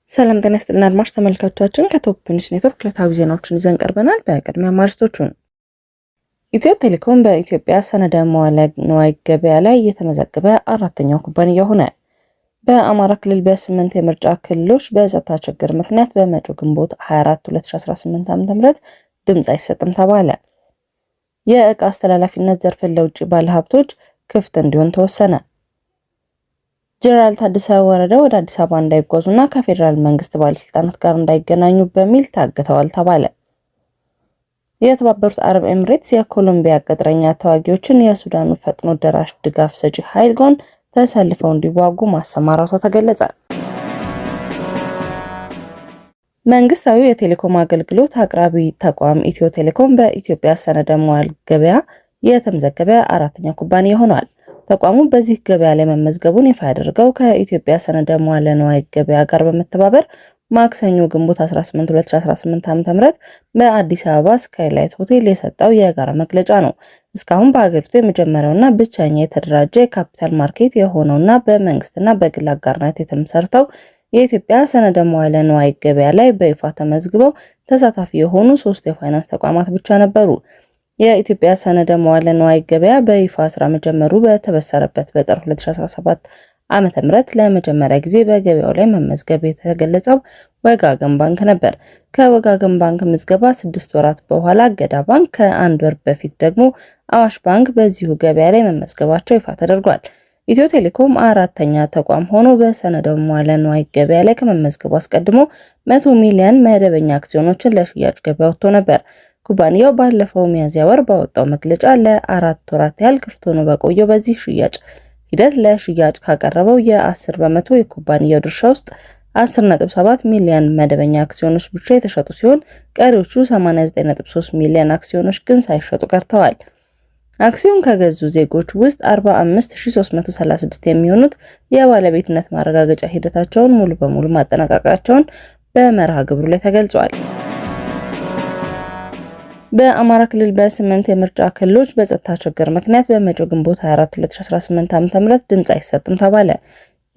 ሰላም ጤና ይስጥልን አድማጭ ተመልካቾቻችን ከቶፕ ኒውስ ኔትወርክ ዕለታዊ ዜናዎችን ይዘን ቀርበናል። በቅድሚያ አርዕስቶቹን። ኢትዮ ቴሌኮም በኢትዮጵያ ሰነደ መዋዕለ ንዋይ ገበያ ላይ የተመዘገበ አራተኛው ኩባንያ ሆነ። በአማራ ክልል በ8 የምርጫ ክልሎች በጸጥታ ችግር ምክንያት በመጪው ግንቦት 24 2018 ዓ.ም ድምጽ አይሰጥም ተባለ። የዕቃ አስተላላፊነት ዘርፍን ለውጭ ባለሀብቶች ክፍት እንዲሆን ተወሰነ። ጀነራል ታደሰ ወረደ ወደ አዲስ አበባ እንዳይጓዙና ከፌደራል መንግስት ባለስልጣናት ጋር እንዳይገናኙ በሚል ታግተዋል ተባለ። የተባበሩት አረብ ኤሚሬትስ የኮሎምቢያ ቅጥረኛ ተዋጊዎችን የሱዳኑ ፈጥኖ ደራሽ ድጋፍ ሰጪ ኃይል ጎን ተሰልፈው እንዲዋጉ ማሰማራቷ ተገለጸ። መንግስታዊ የቴሌኮም አገልግሎት አቅራቢ ተቋም ኢትዮ ቴሌኮም በኢትዮጵያ ሰነደ መዋዕለ ገበያ የተመዘገበ አራተኛ ኩባንያ ሆኗል። ተቋሙ በዚህ ገበያ ላይ መመዝገቡን ይፋ ያደረገው ከኢትዮጵያ ሰነደ መዋዕለ ንዋይ ገበያ ጋር በመተባበር ማክሰኞ ግንቦት 18 2018 ዓ.ም በአዲስ አበባ ስካይላይት ሆቴል የሰጠው የጋራ መግለጫ ነው። እስካሁን በአገሪቱ የመጀመሪያውና ብቸኛ የተደራጀ የካፒታል ማርኬት የሆነውና በመንግስትና በግል አጋርነት የተመሰረተው የኢትዮጵያ ሰነደ መዋዕለ ንዋይ ገበያ ላይ በይፋ ተመዝግበው ተሳታፊ የሆኑ 3 የፋይናንስ ተቋማት ብቻ ነበሩ። የኢትዮጵያ ሰነደ መዋዕለ ንዋይ ገበያ በይፋ ስራ መጀመሩ በተበሰረበት በጥር 2017 ዓመተ ምህረት ለመጀመሪያ ጊዜ በገበያው ላይ መመዝገብ የተገለጸው ወጋገን ባንክ ነበር። ከወጋገን ባንክ ምዝገባ 6 ወራት በኋላ ገዳ ባንክ፣ ከ1 ወር በፊት ደግሞ አዋሽ ባንክ በዚሁ ገበያ ላይ መመዝገባቸው ይፋ ተደርጓል። ኢትዮ ቴሌኮም አራተኛ ተቋም ሆኖ በሰነደ መዋዕለ ንዋይ ገበያ ላይ ከመመዝገቡ አስቀድሞ 100 ሚሊዮን መደበኛ አክሲዮኖችን ለሽያጭ ገበያ ወጥቶ ነበር። ኩባንያው ባለፈው ሚያዝያ ወር ባወጣው መግለጫ ለ4 ወራት ያህል ክፍት ሆኖ በቆየው በዚህ ሽያጭ ሂደት ለሽያጭ ካቀረበው የ10 በመቶ የኩባንያው ድርሻ ውስጥ 10.7 ሚሊዮን መደበኛ አክሲዮኖች ብቻ የተሸጡ ሲሆን ቀሪዎቹ 89.3 ሚሊዮን አክሲዮኖች ግን ሳይሸጡ ቀርተዋል። አክሲዮን ከገዙ ዜጎች ውስጥ 45336 የሚሆኑት የባለቤትነት ማረጋገጫ ሂደታቸውን ሙሉ በሙሉ ማጠናቀቃቸውን በመርሃ ግብሩ ላይ ተገልጿል። በአማራ ክልል በ8 የምርጫ ክልሎች በጸጥታ ችግር ምክንያት በመጪው ግንቦት 24 2018 ዓ.ም ድምጽ አይሰጥም ተባለ።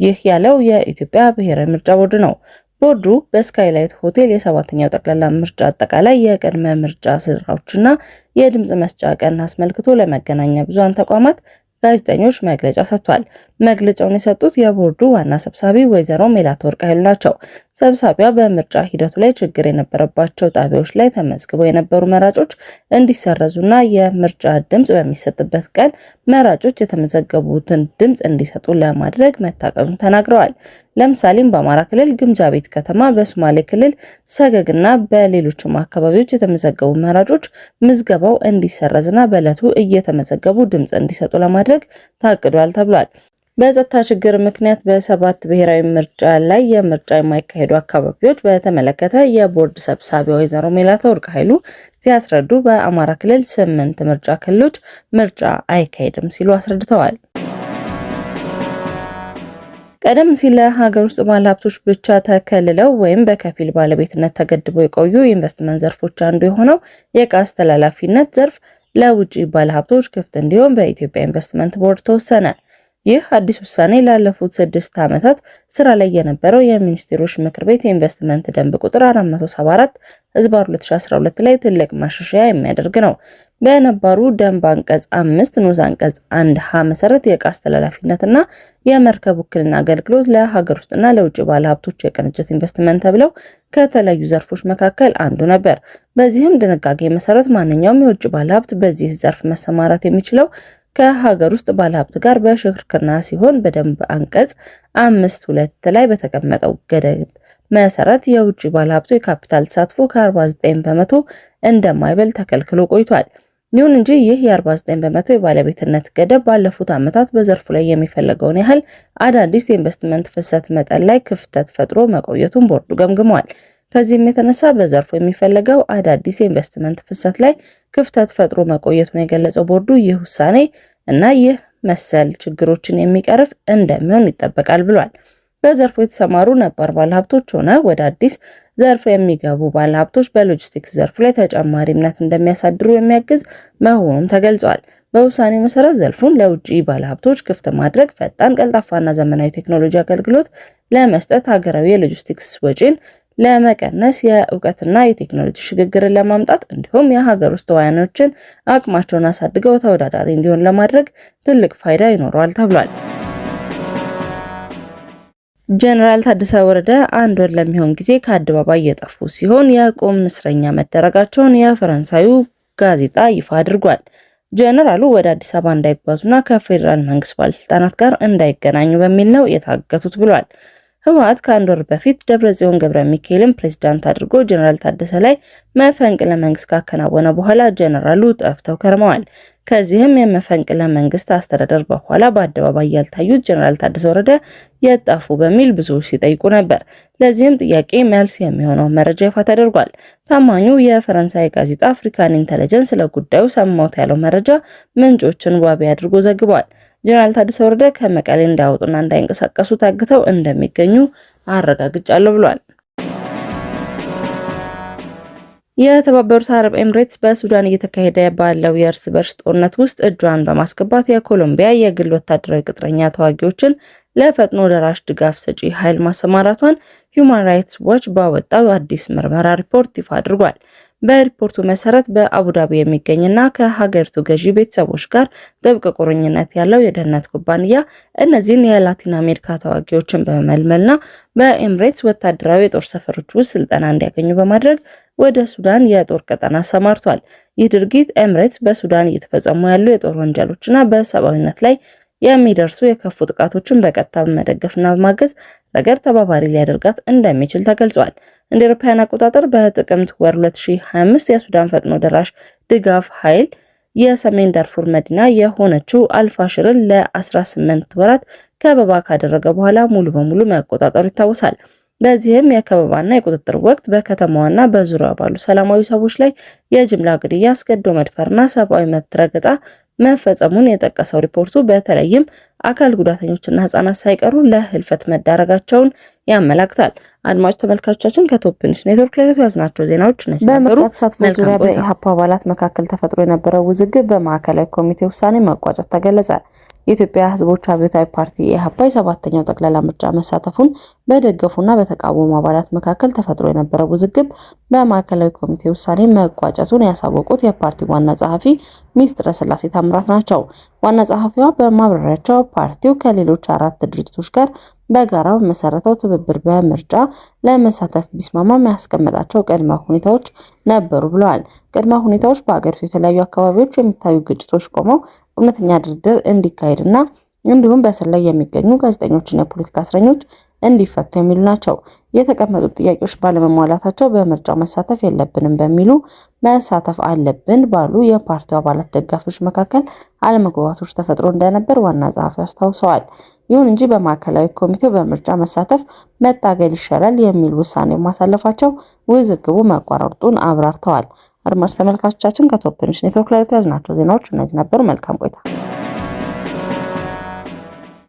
ይህ ያለው የኢትዮጵያ ብሔራዊ ምርጫ ቦርድ ነው። ቦርዱ በስካይላይት ሆቴል የ7ኛው ጠቅላላ ምርጫ አጠቃላይ የቅድመ ምርጫ ስራዎችና የድምጽ መስጫ ቀን አስመልክቶ ለመገናኛ ብዙሃን ተቋማት ጋዜጠኞች መግለጫ ሰጥቷል። መግለጫውን የሰጡት የቦርዱ ዋና ሰብሳቢ ወይዘሮ ሜላትወርቅ ኃይሉ ናቸው። ሰብሳቢዋ በምርጫ ሂደቱ ላይ ችግር የነበረባቸው ጣቢያዎች ላይ ተመዝግበው የነበሩ መራጮች እንዲሰረዙና የምርጫ ድምጽ በሚሰጥበት ቀን መራጮች የተመዘገቡትን ድምጽ እንዲሰጡ ለማድረግ መታቀዱን ተናግረዋል። ለምሳሌም በአማራ ክልል ግምጃ ቤት ከተማ፣ በሶማሌ ክልል ሰገግና በሌሎችም አካባቢዎች የተመዘገቡ መራጮች ምዝገባው እንዲሰረዝና በዕለቱ እየተመዘገቡ ድምጽ እንዲሰጡ ለማድረግ ታቅዷል ተብሏል። በጸጥታ ችግር ምክንያት በ7 ብሔራዊ ምርጫ ላይ የምርጫ የማይካሄዱ አካባቢዎች በተመለከተ የቦርድ ሰብሳቢ ወይዘሮ ሜላትወርቅ ኃይሉ ሲያስረዱ በአማራ ክልል 8 ምርጫ ክልሎች ምርጫ አይካሄድም ሲሉ አስረድተዋል። ቀደም ሲል ለሀገር ውስጥ ባለሀብቶች ብቻ ተከልለው ወይም በከፊል ባለቤትነት ተገድበው የቆዩ የኢንቨስትመንት ዘርፎች አንዱ የሆነው የዕቃ አስተላላፊነት ዘርፍ ለውጭ ባለሀብቶች ክፍት እንዲሆን በኢትዮጵያ ኢንቨስትመንት ቦርድ ተወሰነ። ይህ አዲስ ውሳኔ ላለፉት 6 ዓመታት ስራ ላይ የነበረው የሚኒስቴሮች ምክር ቤት የኢንቨስትመንት ደንብ ቁጥር 474/2012 ላይ ትልቅ ማሻሻያ የሚያደርግ ነው። በነባሩ ደንብ አንቀጽ 5 ንዑስ አንቀጽ 1 ሀ መሰረት የዕቃ አስተላላፊነትና የመርከብ ውክልና አገልግሎት ለሀገር ውስጥና ለውጭ ባለሀብቶች የቅንጅት ኢንቨስትመንት ተብለው ከተለያዩ ዘርፎች መካከል አንዱ ነበር። በዚህም ድንጋጌ መሰረት ማንኛውም የውጭ ባለሀብት በዚህ ዘርፍ መሰማራት የሚችለው ከሀገር ውስጥ ባለሀብት ጋር በሽርክና ሲሆን በደንብ አንቀጽ 5(2) ላይ በተቀመጠው ገደብ መሰረት የውጭ ባለሀብቱ የካፒታል ተሳትፎ ከ49 በመቶ እንደማይበልጥ ተከልክሎ ቆይቷል። ይሁን እንጂ ይህ የ49 በመቶ የባለቤትነት ገደብ ባለፉት ዓመታት በዘርፉ ላይ የሚፈለገውን ያህል አዳዲስ የኢንቨስትመንት ፍሰት መጠን ላይ ክፍተት ፈጥሮ መቆየቱን ቦርዱ ገምግሟል። ከዚህም የተነሳ በዘርፉ የሚፈለገው አዳዲስ የኢንቨስትመንት ፍሰት ላይ ክፍተት ፈጥሮ መቆየቱን የገለጸው ቦርዱ ይህ ውሳኔ እና ይህ መሰል ችግሮችን የሚቀርፍ እንደሚሆን ይጠበቃል ብሏል። በዘርፉ የተሰማሩ ነባር ባለሀብቶች ሆነ ወደ አዲስ ዘርፍ የሚገቡ ባለሀብቶች በሎጂስቲክስ ዘርፉ ላይ ተጨማሪ እምነት እንደሚያሳድሩ የሚያግዝ መሆኑም ተገልጿል። በውሳኔው መሰረት ዘርፉን ለውጭ ባለሀብቶች ክፍት ማድረግ ፈጣን፣ ቀልጣፋና ዘመናዊ ቴክኖሎጂ አገልግሎት ለመስጠት፣ ሀገራዊ የሎጂስቲክስ ወጪን ለመቀነስ፣ የእውቀትና የቴክኖሎጂ ሽግግርን ለማምጣት እንዲሁም የሀገር ውስጥ ተዋናዮችን አቅማቸውን አሳድገው ተወዳዳሪ እንዲሆን ለማድረግ ትልቅ ፋይዳ ይኖረዋል ተብሏል። ጀነራል ታደሰ ወረደ 1 ወር ለሚሆን ጊዜ ከአደባባይ የጠፉ ሲሆን የቁም እስረኛ መደረጋቸውን የፈረንሳዩ ጋዜጣ ይፋ አድርጓል። ጀነራሉ ወደ አዲስ አበባ እንዳይጓዙና ከፌዴራል መንግስት ባለስልጣናት ጋር እንዳይገናኙ በሚል ነው የታገቱት ብሏል። ህወሓት ከ1 ወር በፊት ደብረጽዮን ገብረ ሚካኤልን ፕሬዝዳንት አድርጎ ጀነራል ታደሰ ላይ መፈንቅለ መንግስት ካከናወነ በኋላ ጀነራሉ ጠፍተው ከርመዋል። ከዚህም የመፈንቅለ መንግስት አስተዳደር በኋላ በአደባባይ ያልታዩት ጀነራል ታደሰ ወረደ የጠፉ በሚል ብዙዎች ሲጠይቁ ነበር። ለዚህም ጥያቄ መልስ የሚሆነው መረጃ ይፋ ተደርጓል። ታማኙ የፈረንሳይ ጋዜጣ አፍሪካን ኢንተለጀንስ ለጉዳዩ ሰማሁት ያለው መረጃ ምንጮችን ዋቢ አድርጎ ዘግቧል። ጀነራል ታደሰ ወረደ ከመቀሌ እንዳይወጡና እንዳይንቀሳቀሱ ታግተው እንደሚገኙ አረጋግጫለሁ ብሏል። የተባበሩት አረብ ኤምሬትስ በሱዳን እየተካሄደ ባለው የእርስ በርስ ጦርነት ውስጥ እጇን በማስገባት የኮሎምቢያ የግል ወታደራዊ ቅጥረኛ ተዋጊዎችን ለፈጥኖ ደራሽ ድጋፍ ሰጪ ኃይል ማሰማራቷን ሂዩማን ራይትስ ዋች ባወጣው አዲስ ምርመራ ሪፖርት ይፋ አድርጓል። በሪፖርቱ መሰረት በአቡዳቢ የሚገኝና ከሀገሪቱ ገዢ ቤተሰቦች ጋር ጥብቅ ቁርኝነት ያለው የደህንነት ኩባንያ እነዚህን የላቲን አሜሪካ ተዋጊዎችን በመመልመልና በኤምሬትስ ወታደራዊ የጦር ሰፈሮች ውስጥ ስልጠና እንዲያገኙ በማድረግ ወደ ሱዳን የጦር ቀጠና አሰማርቷል። ይህ ድርጊት ኤምሬትስ በሱዳን እየተፈጸሙ ያሉ የጦር ወንጀሎችና በሰብአዊነት ላይ የሚደርሱ የከፉ ጥቃቶችን በቀጥታ በመደገፍና በማገዝ ረገድ ተባባሪ ሊያደርጋት እንደሚችል ተገልጿል። እንደ አውሮፓውያን አቆጣጠር በጥቅምት ወር 2025 የሱዳን ፈጥኖ ደራሽ ድጋፍ ኃይል የሰሜን ዳርፉር መዲና የሆነችው አልፋሽርን ለ18 ወራት ከበባ ካደረገ በኋላ ሙሉ በሙሉ መቆጣጠሩ ይታወሳል። በዚህም የከበባና የቁጥጥር ወቅት በከተማዋና በዙሪያዋ ባሉ ሰላማዊ ሰዎች ላይ የጅምላ ግድያ፣ አስገድዶ መድፈርና ሰብአዊ መብት ረገጣ መፈጸሙን የጠቀሰው ሪፖርቱ በተለይም አካል ጉዳተኞችና ህጻናት ሳይቀሩ ለህልፈት መዳረጋቸውን ያመለክታል። አድማጭ ተመልካቾቻችን ከቶፕ ኒውስ ኔትወርክ ላይ ያዝናቸው ዜናዎች እነዚህ ነበሩ። በምርጫ ተሳትፎ ዙሪያ በኢሃፓ አባላት መካከል ተፈጥሮ የነበረው ውዝግብ በማዕከላዊ ኮሚቴ ውሳኔ መቋጨት ተገለጸ። የኢትዮጵያ ህዝቦች አብዮታዊ ፓርቲ ኢሃፓ የ7ኛው ጠቅላላ ምርጫ መሳተፉን በደገፉና በተቃወሙ አባላት መካከል ተፈጥሮ የነበረው ውዝግብ በማዕከላዊ ኮሚቴ ውሳኔ መቋጨቱን ያሳወቁት የፓርቲው ዋና ጸሐፊ ሚስጥረ ስላሴ ታምራት ናቸው። ዋና ጸሐፊዋ በማብራሪያቸው ፓርቲው ከሌሎች 4 ድርጅቶች ጋር በጋራ በመሰረተው ትብብር በምርጫ ለመሳተፍ ቢስማማም ያስቀመጣቸው ቅድመ ሁኔታዎች ነበሩ ብለዋል። ቅድመ ሁኔታዎች በአገሪቱ የተለያዩ አካባቢዎች የሚታዩ ግጭቶች ቆመው እውነተኛ ድርድር እንዲካሄድና እንዲሁም በእስር ላይ የሚገኙ ጋዜጠኞችና የፖለቲካ እስረኞች እንዲፈቱ የሚሉ ናቸው። የተቀመጡት ጥያቄዎች ባለመሟላታቸው በምርጫው መሳተፍ የለብንም በሚሉ መሳተፍ አለብን ባሉ የፓርቲው አባላት ደጋፊዎች መካከል አለመግባባቶች ተፈጥሮ እንደነበር ዋና ጸሐፊ አስታውሰዋል። ይሁን እንጂ በማዕከላዊ ኮሚቴው በምርጫ መሳተፍ መታገል ይሻላል የሚል ውሳኔ ማሳለፋቸው ውዝግቡ መቋረጡን አብራርተዋል። አድማጭ ተመልካቾቻችን ከቶፕ ኒውስ ኔትወርክ ላይ ያዝናቸው ዜናዎች እነዚህ ነበሩ። መልካም ቆይታ።